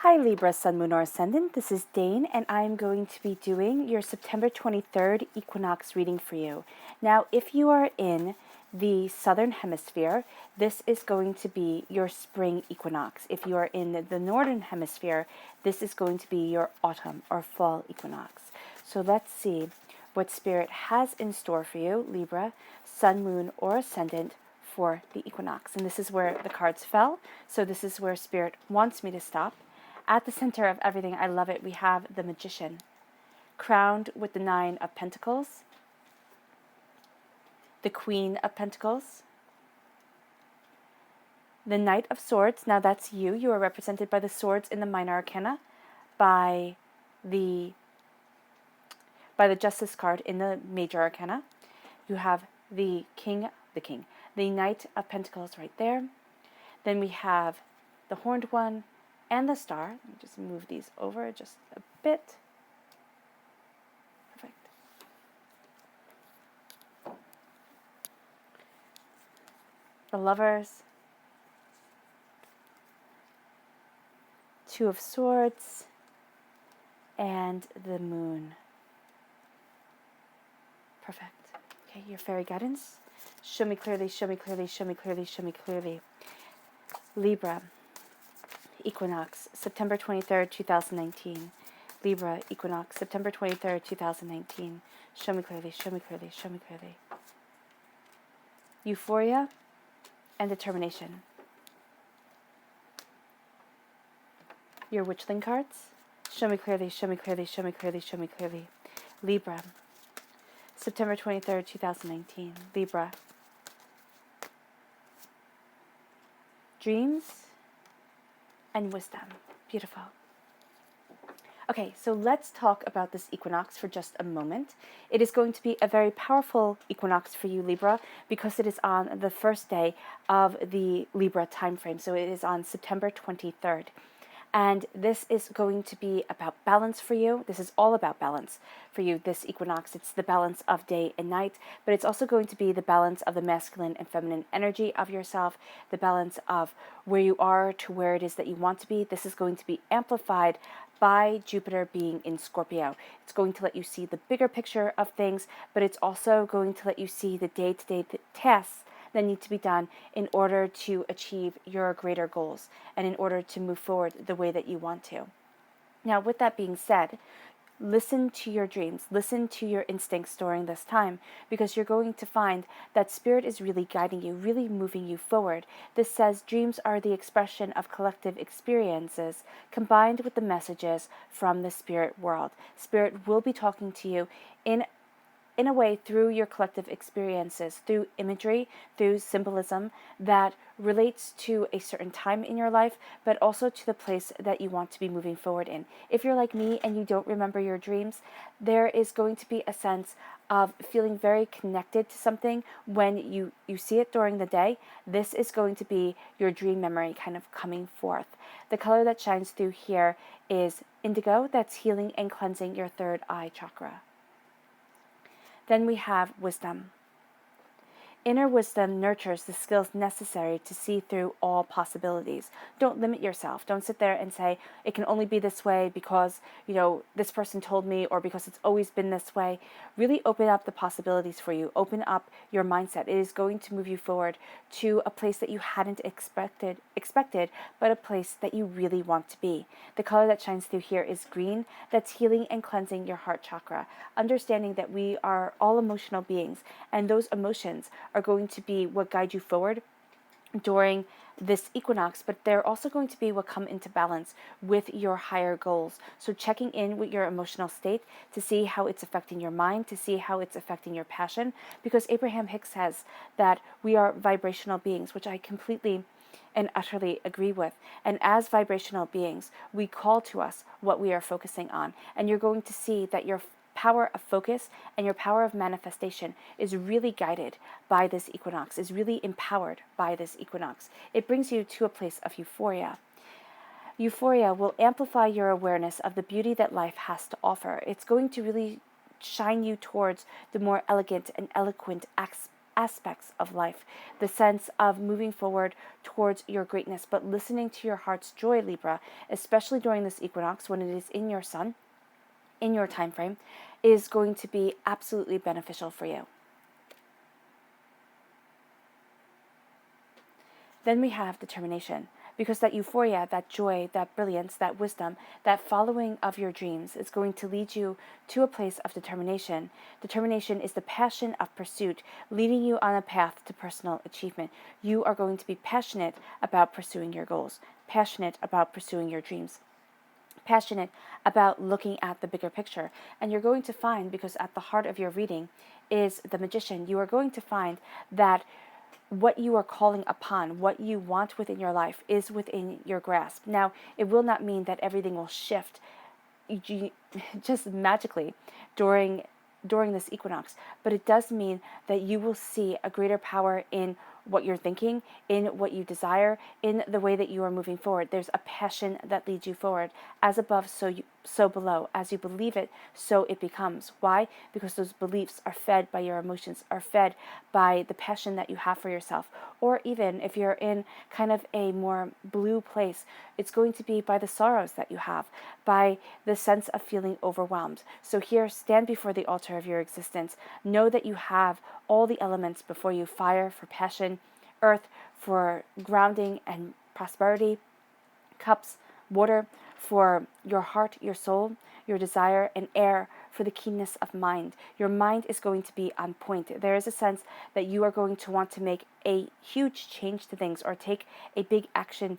Hi Libra, Sun, Moon, or Ascendant. This is Dane, and I'm going to be doing your September 23rd equinox reading for you. Now, if you are in the Southern Hemisphere, this is going to be your spring equinox. If you are in the Northern Hemisphere, this is going to be your autumn or fall equinox. So let's see what Spirit has in store for you, Libra, Sun, Moon, or Ascendant, for the equinox. And this is where the cards fell, so this is where Spirit wants me to stop. At the center of everything, I love it, we have the Magician, crowned with the Nine of Pentacles, the Queen of Pentacles, the Knight of Swords. Now that's you. You are represented by the swords in the Minor Arcana, by the Justice card in the Major Arcana. You have the Knight of Pentacles right there. Then we have the Horned One and the Star. Let me just move these over just a bit. Perfect. The Lovers, Two of Swords, and the Moon. Perfect. Okay, your fairy guidance. Show me clearly, show me clearly, show me clearly, show me clearly. Libra, Equinox, September 23rd, 2019. Libra, Equinox, September 23rd, 2019. Show me clearly, show me clearly, show me clearly. Euphoria and determination. Your Witchling cards. Show me clearly, show me clearly, show me clearly, show me clearly. Libra, September 23rd, 2019. Libra. Dreams and wisdom. Beautiful. Okay, so let's talk about this equinox for just a moment. It is going to be a very powerful equinox for you, Libra, because it is on the first day of the Libra time frame. So it is on September 23rd. And this is going to be about balance for you. This is all about balance for you, this equinox. It's the balance of day and night, but it's also going to be the balance of the masculine and feminine energy of yourself, the balance of where you are to where it is that you want to be. This is going to be amplified by Jupiter being in Scorpio. It's going to let you see the bigger picture of things, but it's also going to let you see the day-to-day tasks that need to be done in order to achieve your greater goals and in order to move forward the way that you want to. Now, with that being said, listen to your dreams, listen to your instincts during this time, because you're going to find that Spirit is really guiding you, really moving you forward. This says dreams are the expression of collective experiences combined with the messages from the spirit world. Spirit will be talking to you in a way through your collective experiences, through imagery, through symbolism that relates to a certain time in your life, but also to the place that you want to be moving forward in. If you're like me and you don't remember your dreams, there is going to be a sense of feeling very connected to something when you see it during the day. This is going to be your dream memory kind of coming forth. The color that shines through here is indigo. That's healing and cleansing your third eye chakra. Then we have wisdom. Inner wisdom nurtures the skills necessary to see through all possibilities. Don't limit yourself. Don't sit there and say, it can only be this way because, this person told me, or because it's always been this way. Really open up the possibilities for you. Open up your mindset. It is going to move you forward to a place that you hadn't expected, but a place that you really want to be. The color that shines through here is green. That's healing and cleansing your heart chakra. Understanding that we are all emotional beings, and those emotions are going to be what guide you forward during this equinox, but they're also going to be what come into balance with your higher goals. So checking in with your emotional state to see how it's affecting your mind, to see how it's affecting your passion, because Abraham Hicks says that we are vibrational beings, which I completely and utterly agree with. And as vibrational beings, we call to us what we are focusing on. And you're going to see that your power of focus and your power of manifestation is really guided by this equinox, is really empowered by this equinox. It brings you to a place of euphoria. Euphoria will amplify your awareness of the beauty that life has to offer. It's going to really shine you towards the more elegant and eloquent aspects of life, the sense of moving forward towards your greatness, but listening to your heart's joy, Libra, especially during this equinox when it is in your sun, in your time frame, is going to be absolutely beneficial for you. Then we have determination, because that euphoria, that joy, that brilliance, that wisdom, that following of your dreams is going to lead you to a place of determination. Determination is the passion of pursuit, leading you on a path to personal achievement. You are going to be passionate about pursuing your goals, passionate about pursuing your dreams, passionate about looking at the bigger picture. And you're going to find, because at the heart of your reading is the Magician, you are going to find that what you are calling upon, what you want within your life, is within your grasp. Now, it will not mean that everything will shift just magically during this equinox, but it does mean that you will see a greater power in what you're thinking, in what you desire, in the way that you are moving forward. There's a passion that leads you forward. As above, so below. As you believe it, so it becomes. Why? Because those beliefs are fed by your emotions, are fed by the passion that you have for yourself. Or even if you're in kind of a more blue place, it's going to be by the sorrows that you have, by the sense of feeling overwhelmed. So here, stand before the altar of your existence. Know that you have all the elements before you: fire for passion, earth for grounding and prosperity, cups, water for your heart, your soul, your desire, and air for the keenness of mind. Your mind is going to be on point. There is a sense that you are going to want to make a huge change to things or take a big action,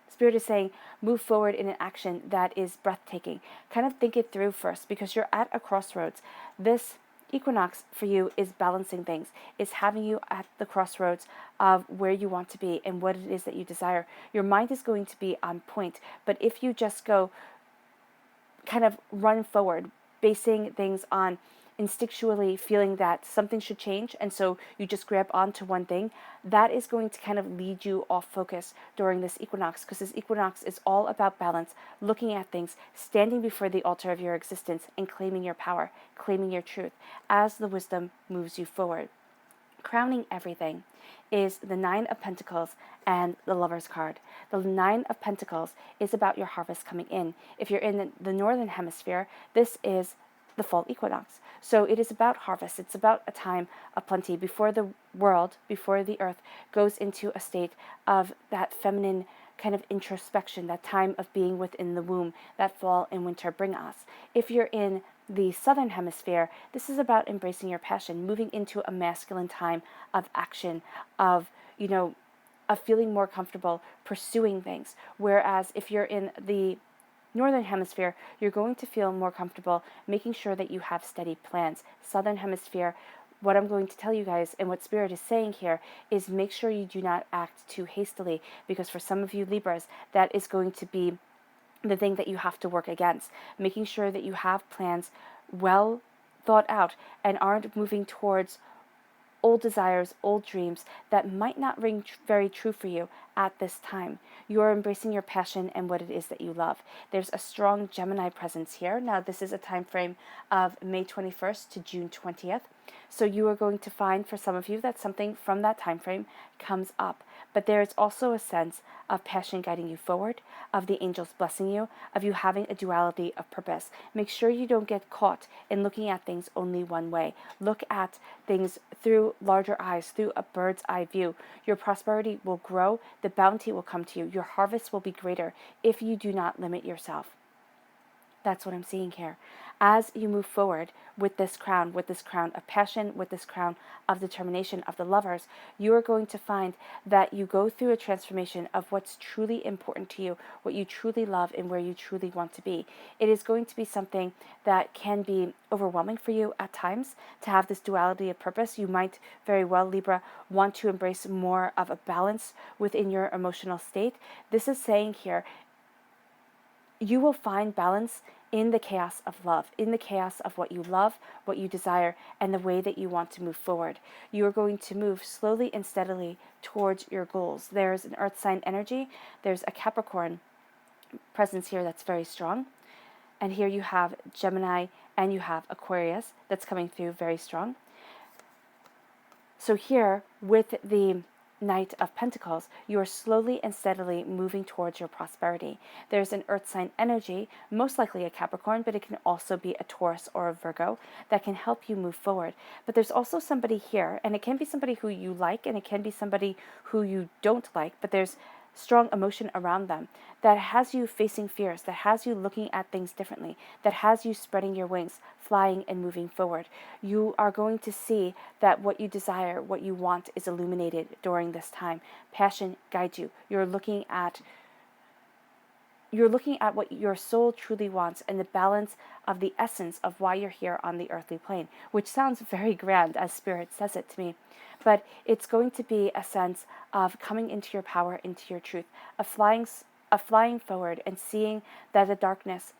Spirit is saying, move forward in an action that is breathtaking. Kind of think it through first, because you're at a crossroads. This equinox for you is balancing things, is having you at the crossroads of where you want to be and what it is that you desire. Your mind is going to be on point, but if you just go kind of run forward, basing things on instinctually feeling that something should change, and so you just grab onto one thing, that is going to kind of lead you off focus during this equinox, because this equinox is all about balance, looking at things, standing before the altar of your existence, and claiming your power, claiming your truth, as the wisdom moves you forward. Crowning everything is the Nine of Pentacles and the Lover's card. The Nine of Pentacles is about your harvest coming in. If you're in the northern hemisphere, this is the fall equinox. So it is about harvest. It's about a time of plenty before the world, before the earth goes into a state of that feminine kind of introspection, that time of being within the womb that fall and winter bring us. If you're in the southern hemisphere, this is about embracing your passion, moving into a masculine time of action, of feeling more comfortable pursuing things. Whereas if you're in the northern hemisphere, you're going to feel more comfortable making sure that you have steady plans. Southern hemisphere, what I'm going to tell you guys and what Spirit is saying here is make sure you do not act too hastily, because for some of you Libras, that is going to be the thing that you have to work against. Making sure that you have plans well thought out and aren't moving towards old desires, old dreams that might not ring very true for you at this time. You are embracing your passion and what it is that you love. There's a strong Gemini presence here. Now, this is a time frame of May 21st to June 20th. So you are going to find for some of you that something from that time frame comes up. But there is also a sense of passion guiding you forward, of the angels blessing you, of you having a duality of purpose. Make sure you don't get caught in looking at things only one way. Look at things through larger eyes, through a bird's eye view. Your prosperity will grow, the bounty will come to you, your harvest will be greater if you do not limit yourself. That's what I'm seeing here. As you move forward with this crown of passion, with this crown of determination of the Lovers, you are going to find that you go through a transformation of what's truly important to you, what you truly love, and where you truly want to be. It is going to be something that can be overwhelming for you at times to have this duality of purpose. You might very well, Libra, want to embrace more of a balance within your emotional state. This is saying here, you will find balance in the chaos of love, in the chaos of what you love, what you desire, and the way that you want to move forward. You are going to move slowly and steadily towards your goals. There's an earth sign energy. There's a Capricorn presence here that's very strong. And here you have Gemini and you have Aquarius that's coming through very strong. So here, with the Knight of Pentacles, you are slowly and steadily moving towards your prosperity. There's an earth sign energy, most likely a Capricorn, but it can also be a Taurus or a Virgo, that can help you move forward. But there's also somebody here, and it can be somebody who you like, and it can be somebody who you don't like, but there's strong emotion around them that has you facing fears, that has you looking at things differently, that has you spreading your wings, flying and moving forward. You are going to see that what you desire, what you want, is illuminated during this time. Passion guides you. You're looking at what your soul truly wants and the balance of the essence of why you're here on the earthly plane, which sounds very grand as Spirit says it to me. But it's going to be a sense of coming into your power, into your truth, of flying forward and seeing that the darkness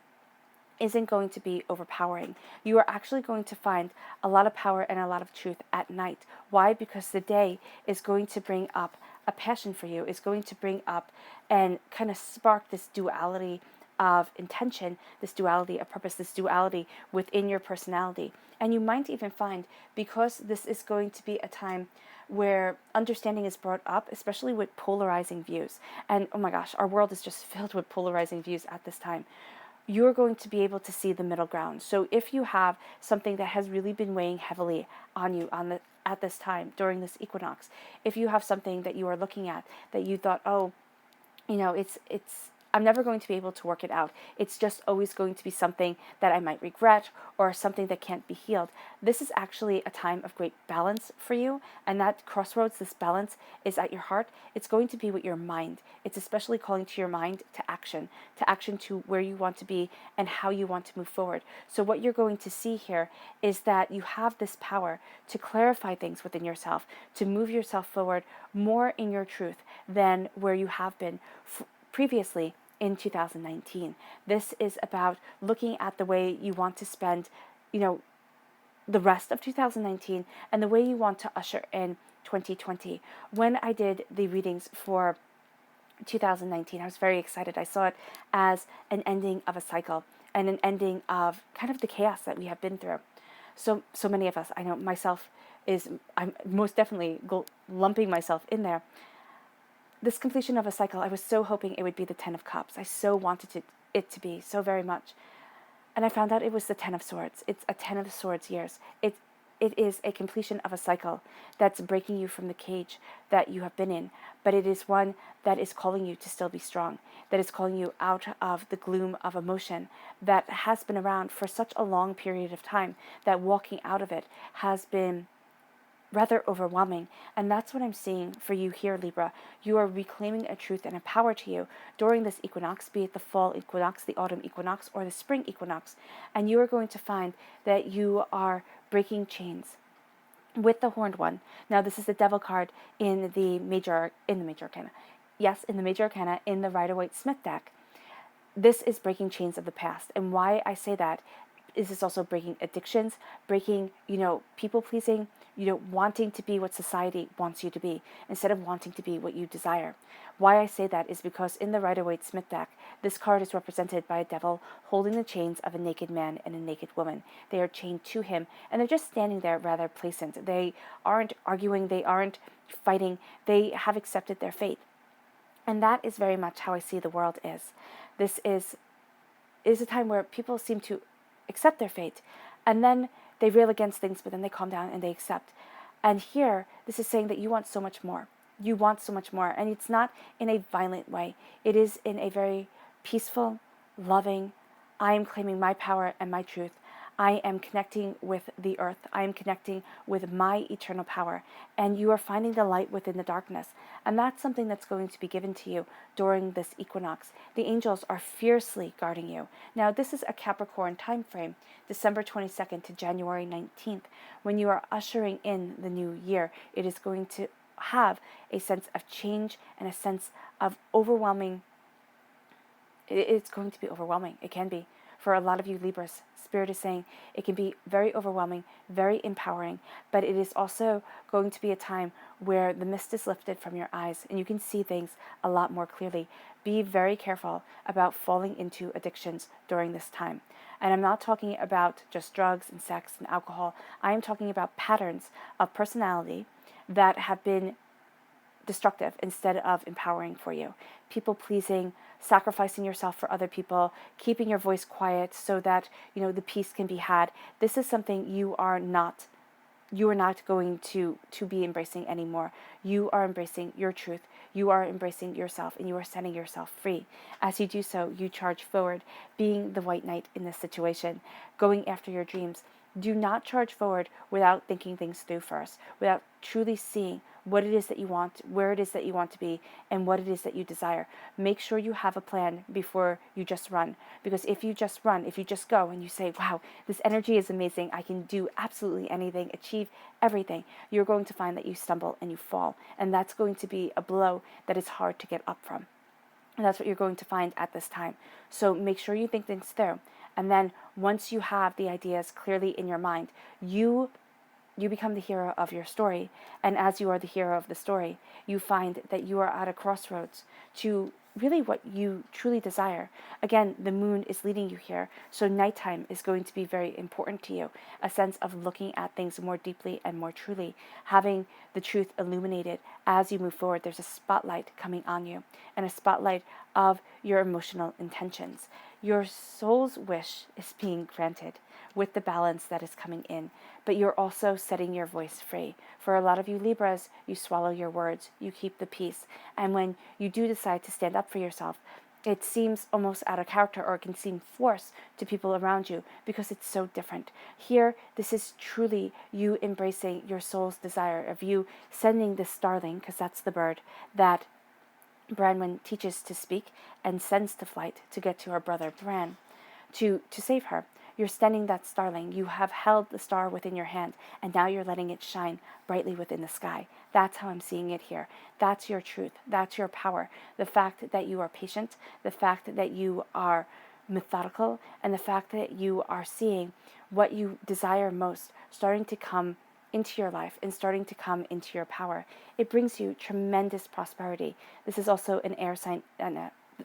isn't going to be overpowering. You are actually going to find a lot of power and a lot of truth at night. Why? Because the day is going to bring up a passion for you, is going to bring up and kind of spark this duality of intention, this duality of purpose, this duality within your personality. And you might even find, because this is going to be a time where understanding is brought up, especially with polarizing views. And oh my gosh, our world is just filled with polarizing views at this time. You're going to be able to see the middle ground. So if you have something that has really been weighing heavily on you at this time during this equinox, if you have something that you are looking at that you thought, oh, it's I'm never going to be able to work it out. It's just always going to be something that I might regret or something that can't be healed. This is actually a time of great balance for you, and that crossroads, this balance, is at your heart. It's going to be with your mind. It's especially calling to your mind to action to where you want to be and how you want to move forward. So what you're going to see here is that you have this power to clarify things within yourself, to move yourself forward more in your truth than where you have been previously in 2019. This is about looking at the way you want to spend, the rest of 2019 and the way you want to usher in 2020. When I did the readings for 2019, I was very excited. I saw it as an ending of a cycle and an ending of kind of the chaos that we have been through. So many of us, I know myself I'm most definitely lumping myself in there. This completion of a cycle, I was so hoping it would be the 10 of Cups. I so wanted it to be so very much. And I found out it was the 10 of Swords. It's a 10 of Swords years. It is a completion of a cycle that's breaking you from the cage that you have been in. But it is one that is calling you to still be strong, that is calling you out of the gloom of emotion that has been around for such a long period of time, that walking out of it has been rather overwhelming. And that's what I'm seeing for you here, Libra. You are reclaiming a truth and a power to you during this equinox, be it the fall equinox, the autumn equinox, or the spring equinox. And you are going to find that you are breaking chains with the Horned One. Now, this is the Devil card in the major arcana. Yes, in the major arcana in the Rider-Waite-Smith deck. This is breaking chains of the past. And why I say that is this also breaking addictions, breaking, people pleasing, wanting to be what society wants you to be instead of wanting to be what you desire. Why I say that is because in the Rider-Waite-Smith deck, this card is represented by a devil holding the chains of a naked man and a naked woman. They are chained to him, and they're just standing there rather placent. They aren't arguing, they aren't fighting, they have accepted their fate. And that is very much how I see the world is. This is a time where people seem to accept their fate, and then they rail against things, but then they calm down and they accept. And here, this is saying that you want so much more. You want so much more, and it's not in a violent way. It is in a very peaceful, loving, I am claiming my power and my truth. I am connecting with the earth. I am connecting with my eternal power. And you are finding the light within the darkness. And that's something that's going to be given to you during this equinox. The angels are fiercely guarding you. Now, this is a Capricorn time frame, December 22nd to January 19th. When you are ushering in the new year, it is going to have a sense of change and a sense of overwhelming. It's going to be overwhelming. It can be. For a lot of you Libras, Spirit is saying it can be very overwhelming, very empowering, but it is also going to be a time where the mist is lifted from your eyes and you can see things a lot more clearly. Be very careful about falling into addictions during this time. And I'm not talking about just drugs and sex and alcohol. I am talking about patterns of personality that have been destructive instead of empowering for you. People pleasing, sacrificing yourself for other people, keeping your voice quiet so that, the peace can be had. This is something you are not going to be embracing anymore. You are embracing your truth. You are embracing yourself, and you are setting yourself free. As you do so, you charge forward, being the white knight in this situation, going after your dreams. Do not charge forward without thinking things through first, without truly seeing what it is that you want, where it is that you want to be, and what it is that you desire. Make sure you have a plan before you just run. Because if you just run, if you just go and you say, wow, this energy is amazing, I can do absolutely anything, achieve everything, you're going to find that you stumble and you fall. And that's going to be a blow that is hard to get up from. And that's what you're going to find at this time. So make sure you think things through. And then once you have the ideas clearly in your mind, you become the hero of your story. And as you are the hero of the story, you find that you are at a crossroads to really what you truly desire. Again, the moon is leading you here. So nighttime is going to be very important to you. A sense of looking at things more deeply and more truly, having the truth illuminated as you move forward. There's a spotlight coming on you, and a spotlight of your emotional intentions. Your soul's wish is being granted with the balance that is coming in, but you're also setting your voice free. For a lot of you Libras, you swallow your words, you keep the peace, and when you do decide to stand up for yourself, it seems almost out of character, or it can seem forced to people around you because it's so different. Here, this is truly you embracing your soul's desire, of you sending this starling, because that's the bird that Branwen teaches to speak and sends to flight to get to her brother Bran to save her. You're sending that starling. You have held the star within your hand, and now you're letting it shine brightly within the sky. That's how I'm seeing it here. That's your truth. That's your power. The fact that you are patient, the fact that you are methodical, and the fact that you are seeing what you desire most starting to come into your life and starting to come into your power. It brings you tremendous prosperity. This is also an air sign,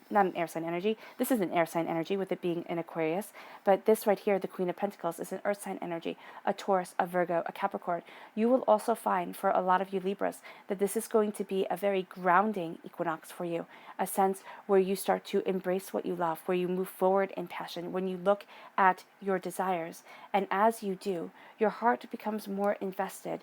not an air sign energy. This is an air sign energy with it being an Aquarius. But this right here, the Queen of Pentacles, is an earth sign energy, a Taurus, a Virgo, a Capricorn. You will also find for a lot of you Libras that this is going to be a very grounding equinox for you, a sense where you start to embrace what you love, where you move forward in passion, when you look at your desires. And as you do, your heart becomes more invested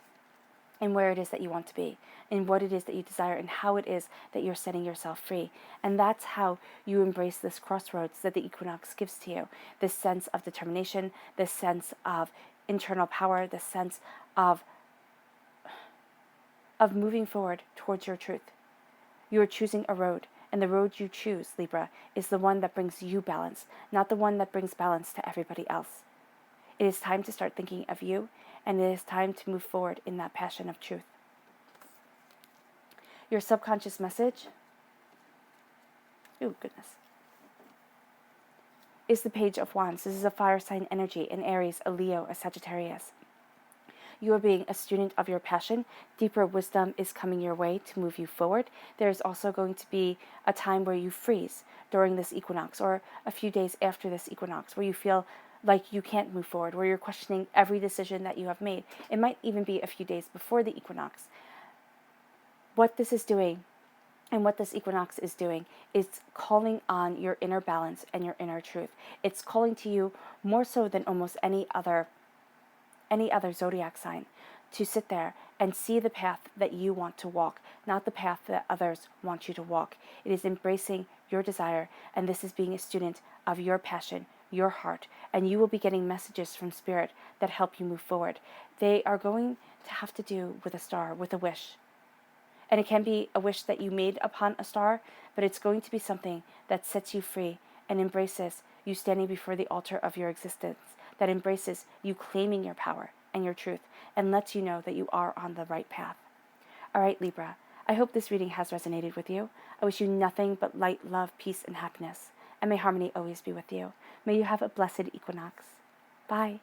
in where it is that you want to be, in what it is that you desire, and how it is that you're setting yourself free. And that's how you embrace this crossroads that the equinox gives to you, this sense of determination, this sense of internal power, this sense of moving forward towards your truth. You are choosing a road, and the road you choose, Libra, is the one that brings you balance, not the one that brings balance to everybody else. It is time to start thinking of you, and it is time to move forward in that passion of truth. Your subconscious message, is the Page of Wands. This is a fire sign energy, an Aries, a Leo, a Sagittarius. You are being a student of your passion. Deeper wisdom is coming your way to move you forward. There is also going to be a time where you freeze during this equinox, or a few days after this equinox, where you feel like you can't move forward, where you're questioning every decision that you have made. It might even be a few days before the equinox. What this is doing, and what this equinox is doing, is calling on your inner balance and your inner truth. It's calling to you more so than almost any other zodiac sign, to sit there and see the path that you want to walk, not the path that others want you to walk. It is embracing your desire, and this is being a student of your passion, your heart, and you will be getting messages from Spirit that help you move forward. They are going to have to do with a star, with a wish. And it can be a wish that you made upon a star, but it's going to be something that sets you free and embraces you standing before the altar of your existence, that embraces you claiming your power and your truth, and lets you know that you are on the right path. All right, Libra, I hope this reading has resonated with you. I wish you nothing but light, love, peace, and happiness. And may harmony always be with you. May you have a blessed equinox. Bye.